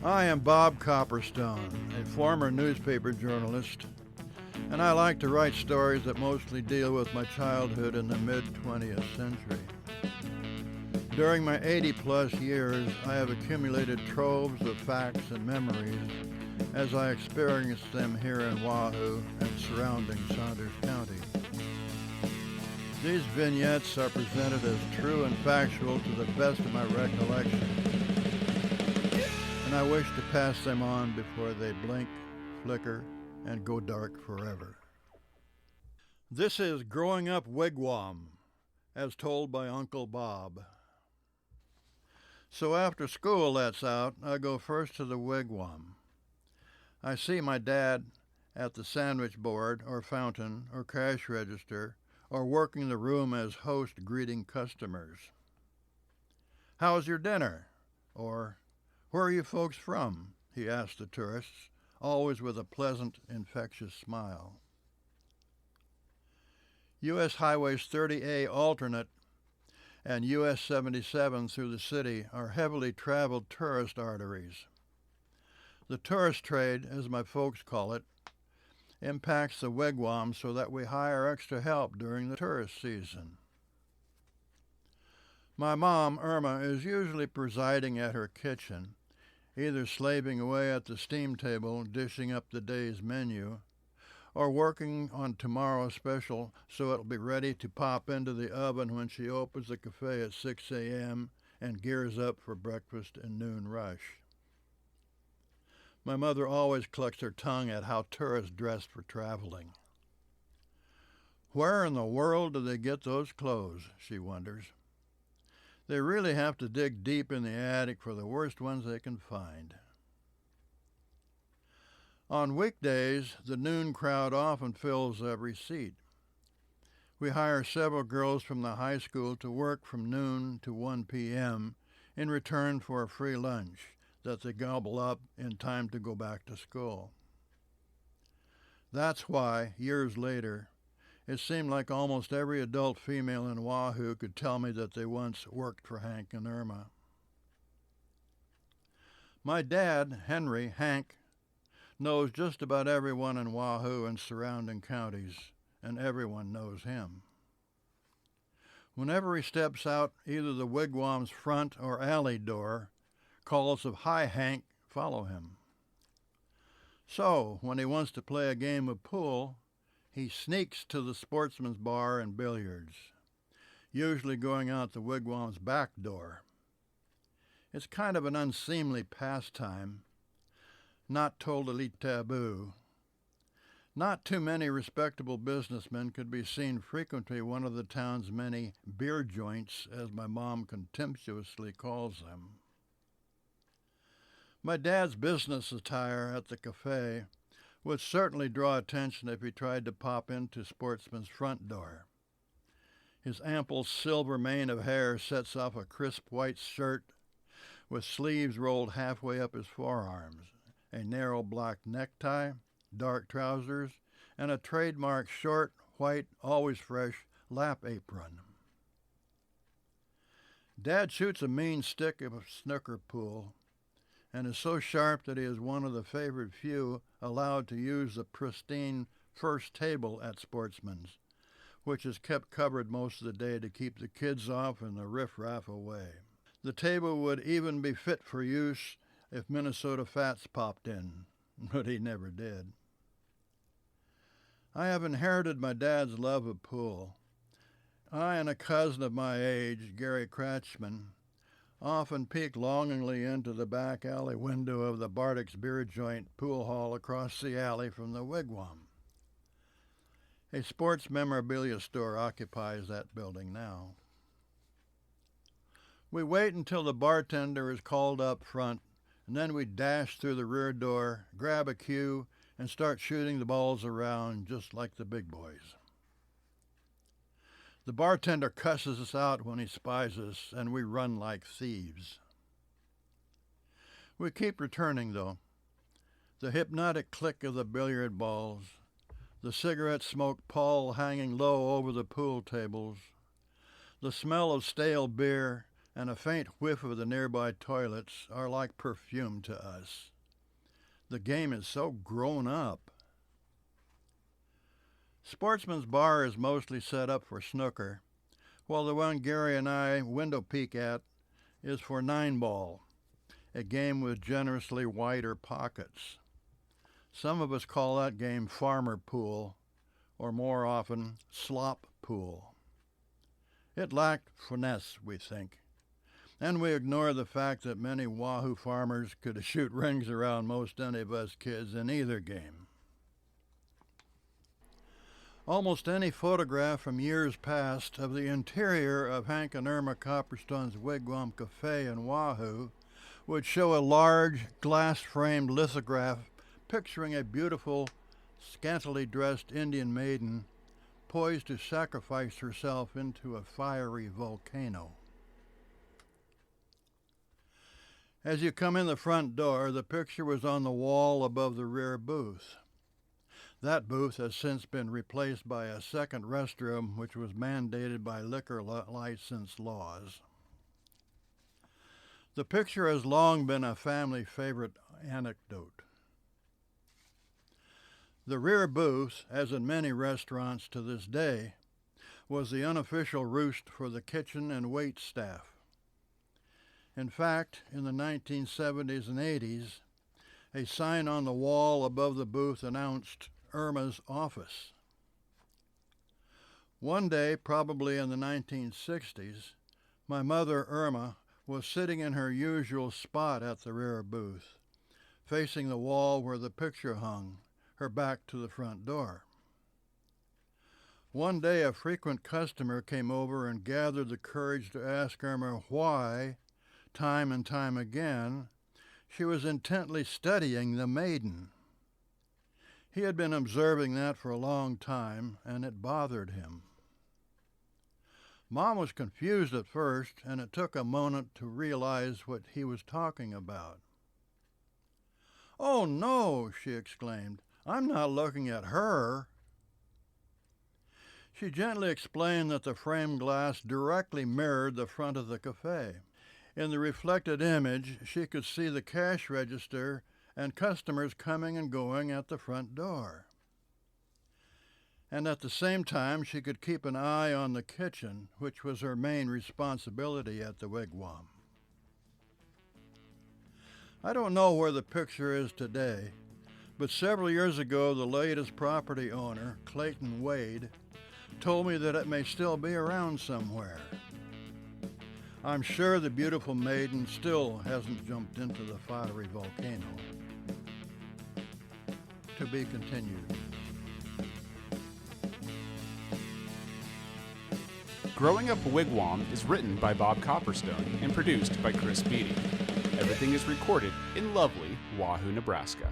I am Bob Copperstone, a former newspaper journalist, and I like to write stories that mostly deal with my childhood in the mid-20th century. During my 80-plus years, I have accumulated troves of facts and memories as I experienced them here in Wahoo and surrounding Saunders County. These vignettes are presented as true and factual to the best of my recollection, and I wish to pass them on before they blink, flicker, and go dark forever. This is Growing Up Wigwam, as told by Uncle Bob. So after school lets out, I go first to the wigwam. I see my dad at the sandwich board or fountain or cash register or working the room as host greeting customers. "How's your dinner?" Or, "Where are you folks from?" he asks the tourists, always with a pleasant, infectious smile. U.S. Highways 30A Alternate and U.S. 77 through the city are heavily traveled tourist arteries. The tourist trade, as my folks call it, impacts the wigwam so that we hire extra help during the tourist season. My mom, Irma, is usually presiding at her kitchen, either slaving away at the steam table, dishing up the day's menu, or working on tomorrow's special so it'll be ready to pop into the oven when she opens the café at 6 a.m. and gears up for breakfast and noon rush. My mother always clucks her tongue at how tourists dress for traveling. Where in the world do they get those clothes, she wonders. They really have to dig deep in the attic for the worst ones they can find. On weekdays, the noon crowd often fills every seat. We hire several girls from the high school to work from noon to 1 p.m. in return for a free lunch that they gobble up in time to go back to school. That's why, years later, it seemed like almost every adult female in Wahoo could tell me that they once worked for Hank and Irma. My dad, Hank, knows just about everyone in Wahoo and surrounding counties, and everyone knows him. Whenever he steps out either the wigwam's front or alley door, calls of "Hi, Hank" follow him. So, when he wants to play a game of pool, he sneaks to the sportsman's bar and billiards, usually going out the wigwam's back door. It's kind of an unseemly pastime, not totally taboo. Not too many respectable businessmen could be seen frequenting one of the town's many beer joints, as my mom contemptuously calls them. My dad's business attire at the café would certainly draw attention if he tried to pop into Sportsman's front door. His ample silver mane of hair sets off a crisp white shirt with sleeves rolled halfway up his forearms, a narrow black necktie, dark trousers, and a trademark short, white, always fresh lap apron. Dad shoots a mean stick of a snooker pool and is so sharp that he is one of the favored few allowed to use the pristine first table at Sportsman's, which is kept covered most of the day to keep the kids off and the riffraff away. The table would even be fit for use if Minnesota Fats popped in, but he never did. I have inherited my dad's love of pool. I and a cousin of my age, Gary Kratchman, often peek longingly into the back alley window of the Bardick's Beer Joint pool hall across the alley from the wigwam. A sports memorabilia store occupies that building now. We wait until the bartender is called up front, and then we dash through the rear door, grab a cue, and start shooting the balls around just like the big boys. The bartender cusses us out when he spies us, and we run like thieves. We keep returning, though. The hypnotic click of the billiard balls, the cigarette smoke pall hanging low over the pool tables, the smell of stale beer, and a faint whiff of the nearby toilets are like perfume to us. The game is so grown up. Sportsman's Bar is mostly set up for snooker, while the one Gary and I window peek at is for 9-ball, a game with generously wider pockets. Some of us call that game farmer pool, or more often, slop pool. It lacked finesse, we think, and we ignore the fact that many Wahoo farmers could shoot rings around most any of us kids in either game. Almost any photograph from years past of the interior of Hank and Irma Copperstone's Wigwam café in Wahoo would show a large glass-framed lithograph picturing a beautiful, scantily dressed Indian maiden poised to sacrifice herself into a fiery volcano. As you come in the front door, the picture was on the wall above the rear booth. That booth has since been replaced by a second restroom, which was mandated by liquor license laws. The picture has long been a family favorite anecdote. The rear booth, as in many restaurants to this day, was the unofficial roost for the kitchen and wait staff. In fact, in the 1970s and 80s, a sign on the wall above the booth announced Irma's office. One day, probably in the 1960s, my mother, Irma, was sitting in her usual spot at the rear booth, facing the wall where the picture hung, her back to the front door. One day, a frequent customer came over and gathered the courage to ask Irma why, time and time again, she was intently studying the Maiden. He had been observing that for a long time, and it bothered him. Mom was confused at first, and it took a moment to realize what he was talking about. "Oh, no," she exclaimed. "I'm not looking at her." She gently explained that the framed glass directly mirrored the front of the cafe. In the reflected image, she could see the cash register and customers coming and going at the front door. And at the same time, she could keep an eye on the kitchen, which was her main responsibility at the Wigwam. I don't know where the picture is today, but several years ago, the latest property owner, Clayton Wade, told me that it may still be around somewhere. I'm sure the beautiful Maiden still hasn't jumped into the fiery volcano. To be continued. Growing Up Wigwam is written by Bob Copperstone and produced by Chris Beatty. Everything is recorded in lovely Wahoo, Nebraska.